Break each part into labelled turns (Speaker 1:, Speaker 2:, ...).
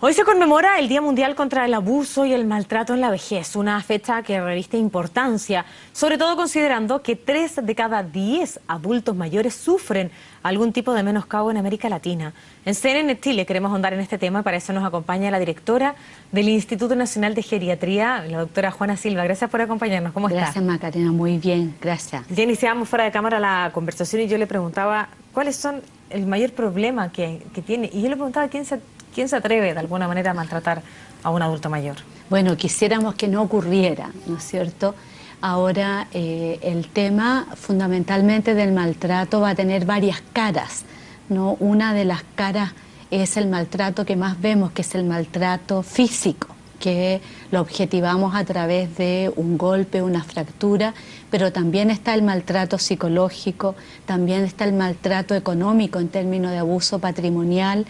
Speaker 1: Hoy se conmemora el Día Mundial contra el Abuso y el Maltrato en la Vejez, una fecha que reviste importancia, sobre todo considerando que 3 de cada 10 adultos mayores sufren algún tipo de menoscabo en América Latina. En CNN Chile queremos ahondar en este tema y para eso nos acompaña la directora del Instituto Nacional de Geriatría, la doctora Juana Silva. Gracias por acompañarnos. ¿Cómo está?
Speaker 2: Gracias, Macarena. Muy bien, gracias.
Speaker 1: Ya iniciamos fuera de cámara la conversación y yo le preguntaba cuáles son el mayor problema que tiene. Y yo le preguntaba quién se atreve de alguna manera a maltratar a un adulto mayor.
Speaker 2: Bueno, quisiéramos que no ocurriera, ¿no es cierto? Ahora el tema fundamentalmente del maltrato va a tener varias caras, ¿no? Una de las caras es el maltrato que más vemos, que es el maltrato físico, que lo objetivamos a través de un golpe, una fractura, pero también está el maltrato psicológico, también está el maltrato económico en términos de abuso patrimonial,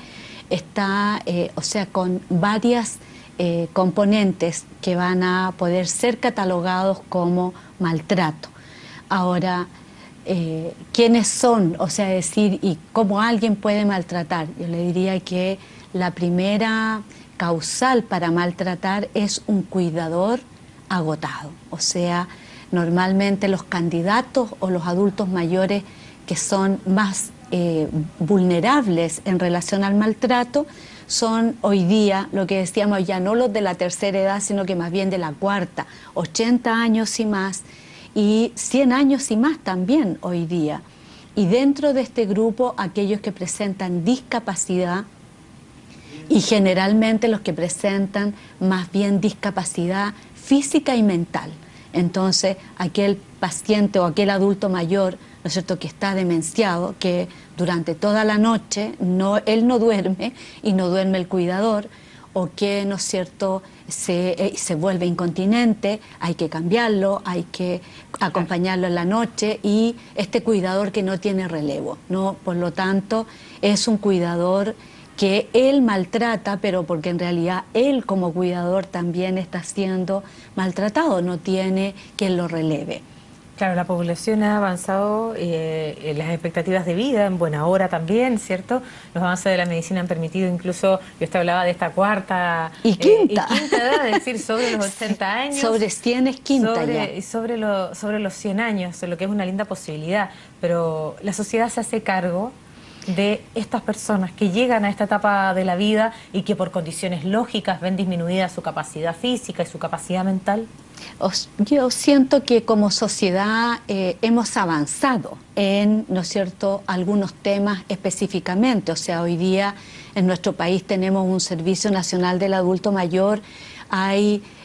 Speaker 2: está, o sea, con varias componentes que van a poder ser catalogados como maltrato. Ahora, ¿quiénes son? O sea, decir, ¿y cómo alguien puede maltratar? Yo le diría que la primera causal para maltratar es un cuidador agotado. O sea, normalmente los candidatos o los adultos mayores que son más vulnerables en relación al maltrato son hoy día, lo que decíamos ya no los de la tercera edad, sino que más bien de la cuarta, 80 años y más, y 100 años y más también hoy día. Y dentro de este grupo, aquellos que presentan discapacidad, y generalmente los que presentan más bien discapacidad física y mental. Entonces, aquel paciente o aquel adulto mayor, ¿no es cierto?, que está demenciado, que durante toda la noche él no duerme y no duerme el cuidador, o que, ¿no es cierto?, se vuelve incontinente, hay que cambiarlo, hay que acompañarlo en la noche, y este cuidador que no tiene relevo, ¿no? Por lo tanto, es un cuidador que él maltrata, pero porque en realidad él como cuidador también está siendo maltratado, no tiene quien lo releve.
Speaker 1: Claro, la población ha avanzado, las expectativas de vida en buena hora también, ¿cierto? Los avances de la medicina han permitido incluso, yo usted hablaba de esta cuarta
Speaker 2: y quinta
Speaker 1: edad, es decir, sobre los 80 años.
Speaker 2: Sobre 100 es quinta ya.
Speaker 1: Y sobre los 100 años, lo que es una linda posibilidad. Pero la sociedad se hace cargo de estas personas que llegan a esta etapa de la vida y que por condiciones lógicas ven disminuida su capacidad física y su capacidad mental.
Speaker 2: Yo siento que como sociedad hemos avanzado en, ¿no es cierto?, algunos temas específicamente. O sea, hoy día en nuestro país tenemos un Servicio Nacional del Adulto Mayor,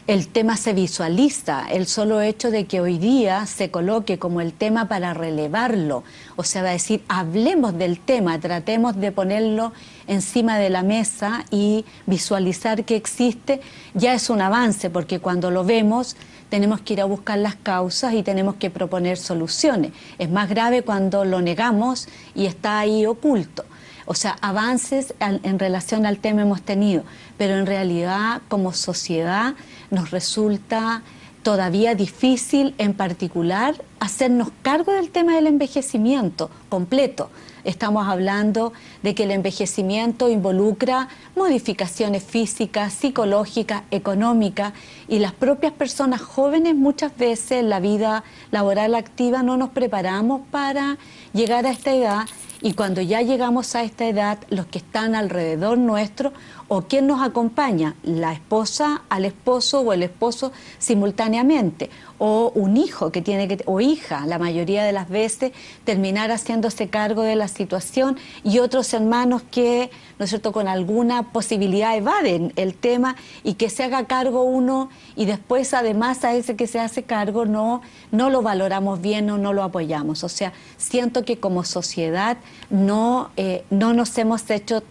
Speaker 2: el tema se visualiza, el solo hecho de que hoy día se coloque como el tema para relevarlo, o sea, va a decir, hablemos del tema, tratemos de ponerlo encima de la mesa y visualizar que existe, ya es un avance, porque cuando lo vemos tenemos que ir a buscar las causas y tenemos que proponer soluciones. Es más grave cuando lo negamos y está ahí oculto. O sea, avances en relación al tema hemos tenido, pero en realidad como sociedad nos resulta todavía difícil, en particular, hacernos cargo del tema del envejecimiento completo. Estamos hablando de que el envejecimiento involucra modificaciones físicas, psicológicas, económicas, y las propias personas jóvenes muchas veces en la vida laboral activa no nos preparamos para llegar a esta edad. Y cuando ya llegamos a esta edad, los que están alrededor nuestro, o quien nos acompaña, la esposa al esposo o el esposo simultáneamente, o un hijo que o hija, la mayoría de las veces, terminar haciéndose cargo de la situación, y otros hermanos que, ¿no es cierto?, con alguna posibilidad evaden el tema y que se haga cargo uno, y después además a ese que se hace cargo no lo valoramos bien o no lo apoyamos. O sea, siento que como sociedad no nos hemos hecho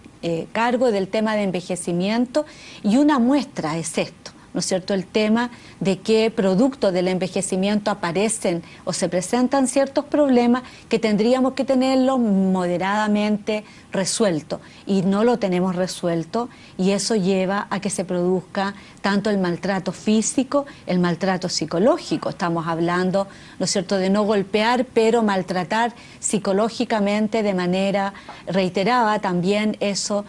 Speaker 2: cargo del tema de envejecimiento, y una muestra es esto. ¿no es cierto?, el tema de que producto del envejecimiento aparecen o se presentan ciertos problemas que tendríamos que tenerlos moderadamente resueltos, y no lo tenemos resuelto, y eso lleva a que se produzca tanto el maltrato físico, el maltrato psicológico. Estamos hablando, ¿no es cierto?, de no golpear, pero maltratar psicológicamente de manera reiterada, también eso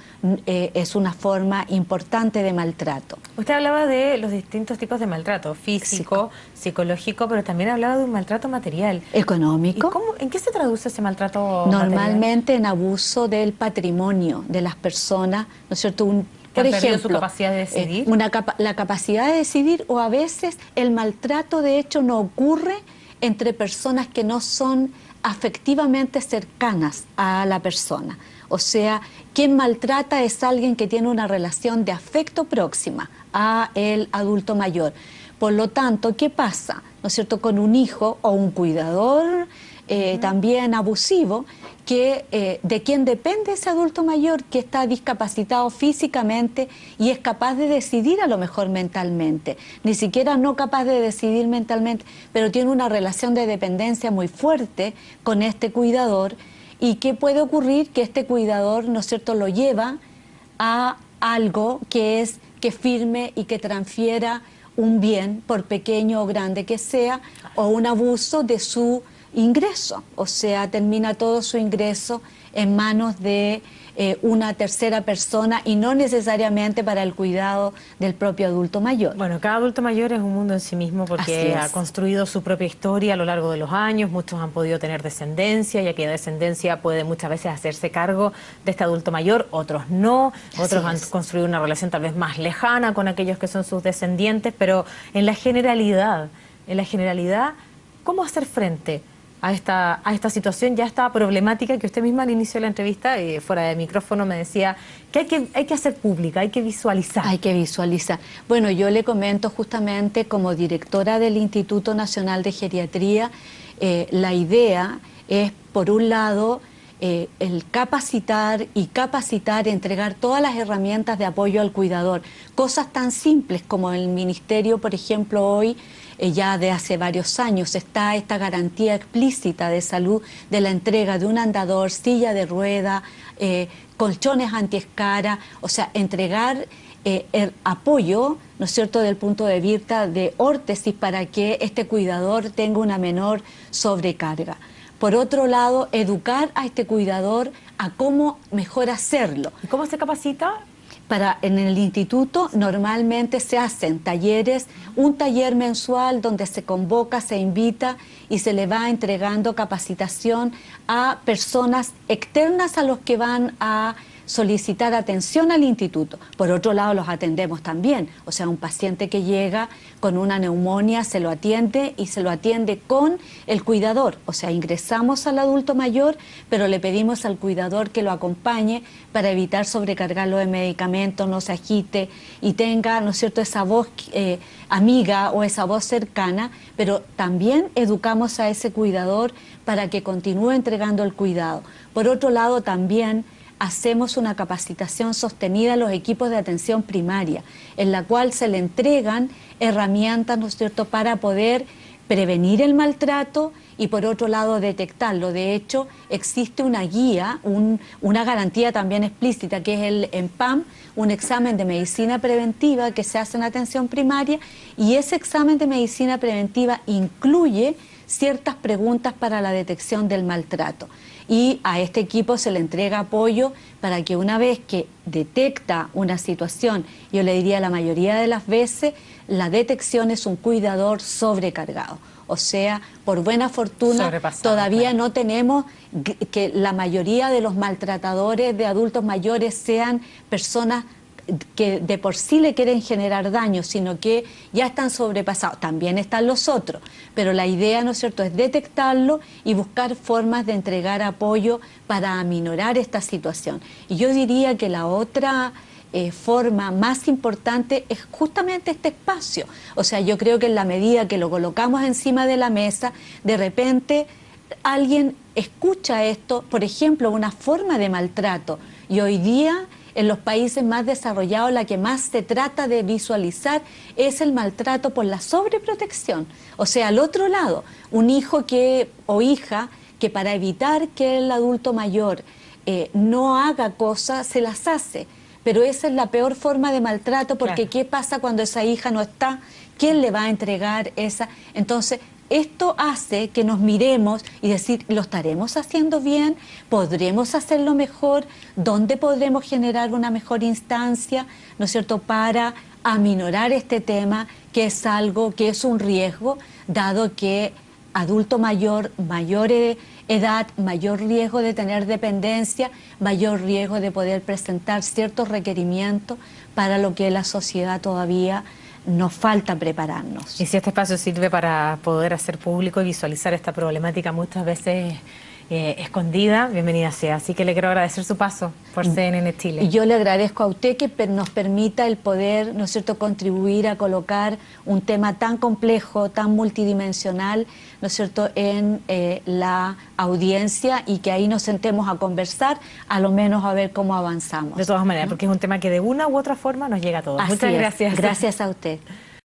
Speaker 2: es una forma importante de maltrato.
Speaker 1: Usted hablaba de los distintos tipos de maltrato, físico, psicológico, pero también hablaba de un maltrato material.
Speaker 2: Económico.
Speaker 1: ¿Y en qué se traduce ese maltrato
Speaker 2: Normalmente
Speaker 1: material?
Speaker 2: en abuso del patrimonio de las personas, ¿no es cierto?
Speaker 1: Por ejemplo, su capacidad de decidir.
Speaker 2: La capacidad de decidir, o a veces el maltrato de hecho no ocurre entre personas que no son afectivamente cercanas a la persona. O sea, quien maltrata es alguien que tiene una relación de afecto próxima a el adulto mayor. Por lo tanto, ¿qué pasa? ¿No es cierto? Con un hijo o un cuidador también abusivo, de quien depende ese adulto mayor que está discapacitado físicamente y es capaz de decidir a lo mejor mentalmente, ni siquiera no capaz de decidir mentalmente, pero tiene una relación de dependencia muy fuerte con este cuidador. ¿Y qué puede ocurrir? Que este cuidador, ¿no es cierto?, lo lleva a algo que firme y que transfiera un bien, por pequeño o grande que sea, o un abuso de su ingreso, o sea, termina todo su ingreso en manos de una tercera persona, y no necesariamente para el cuidado del propio adulto mayor.
Speaker 1: Bueno, cada adulto mayor es un mundo en sí mismo, porque ha construido su propia historia a lo largo de los años. Muchos han podido tener descendencia, y aquella descendencia puede muchas veces hacerse cargo de este adulto mayor, otros no, otros han construido una relación tal vez más lejana con aquellos que son sus descendientes, pero en la generalidad, ¿cómo hacer frente a esta situación, ya esta problemática que usted misma al inicio de la entrevista, fuera de micrófono, me decía que hay que hacer pública, hay que visualizar?
Speaker 2: Hay que visualizar. Bueno, yo le comento justamente como directora del Instituto Nacional de Geriatría, la idea es, por un lado, el capacitar, entregar todas las herramientas de apoyo al cuidador. Cosas tan simples como el Ministerio, por ejemplo, hoy, ya de hace varios años, está esta garantía explícita de salud de la entrega de un andador, silla de rueda, colchones antiescara, o sea, entregar el apoyo, ¿no es cierto?, del punto de vista de órtesis para que este cuidador tenga una menor sobrecarga. Por otro lado, educar a este cuidador a cómo mejor hacerlo.
Speaker 1: ¿Y cómo se capacita?
Speaker 2: En el instituto normalmente se hacen talleres, un taller mensual donde se convoca, se invita y se le va entregando capacitación a personas externas a los que van a solicitar atención al instituto. Por otro lado, los atendemos también, o sea, un paciente que llega con una neumonía se lo atiende, y se lo atiende con el cuidador, o sea, ingresamos al adulto mayor, pero le pedimos al cuidador que lo acompañe para evitar sobrecargarlo de medicamentos, no se agite y tenga, ¿no es cierto?, esa voz amiga o esa voz cercana, pero también educamos a ese cuidador para que continúe entregando el cuidado. Por otro lado, también hacemos una capacitación sostenida a los equipos de atención primaria, en la cual se le entregan herramientas, ¿no es cierto?, para poder prevenir el maltrato y, por otro lado, detectarlo. De hecho, existe una guía, una garantía también explícita, que es el EMPAM, un examen de medicina preventiva que se hace en atención primaria, y ese examen de medicina preventiva incluye ciertas preguntas para la detección del maltrato. Y a este equipo se le entrega apoyo para que, una vez que detecta una situación, yo le diría la mayoría de las veces, la detección es un cuidador sobrecargado. O sea, por buena fortuna, todavía no tenemos que la mayoría de los maltratadores de adultos mayores sean personas que de por sí le quieren generar daño, sino que ya están sobrepasados. También están los otros, pero la idea, ¿no es cierto?, es detectarlo y buscar formas de entregar apoyo para aminorar esta situación. Y yo diría que la otra forma más importante es justamente este espacio. O sea, yo creo que en la medida que lo colocamos encima de la mesa, de repente alguien escucha esto, por ejemplo, una forma de maltrato, y hoy día en los países más desarrollados la que más se trata de visualizar es el maltrato por la sobreprotección. O sea, al otro lado, un hijo o hija que para evitar que el adulto mayor no haga cosas, se las hace. Pero esa es la peor forma de maltrato, porque ¿qué pasa cuando esa hija no está? ¿Quién le va a entregar esa? Entonces, esto hace que nos miremos y decir, ¿lo estaremos haciendo bien? ¿Podremos hacerlo mejor? ¿Dónde podremos generar una mejor instancia, ¿no es cierto?, para aminorar este tema, que es algo que es un riesgo, dado que adulto mayor, mayor edad, mayor riesgo de tener dependencia, mayor riesgo de poder presentar ciertos requerimientos para lo que la sociedad todavía nos falta prepararnos.
Speaker 1: Y si este espacio sirve para poder hacer público y visualizar esta problemática muchas veces escondida, bienvenida sea. Así que le quiero agradecer su paso por CNN Chile.
Speaker 2: Y yo le agradezco a usted que nos permita el poder, ¿no es cierto?, contribuir a colocar un tema tan complejo, tan multidimensional, ¿no es cierto?, en la audiencia, y que ahí nos sentemos a conversar, a lo menos a ver cómo avanzamos.
Speaker 1: De todas maneras, porque es un tema que de una u otra forma nos llega a todos.
Speaker 2: Muchas gracias. Gracias a usted.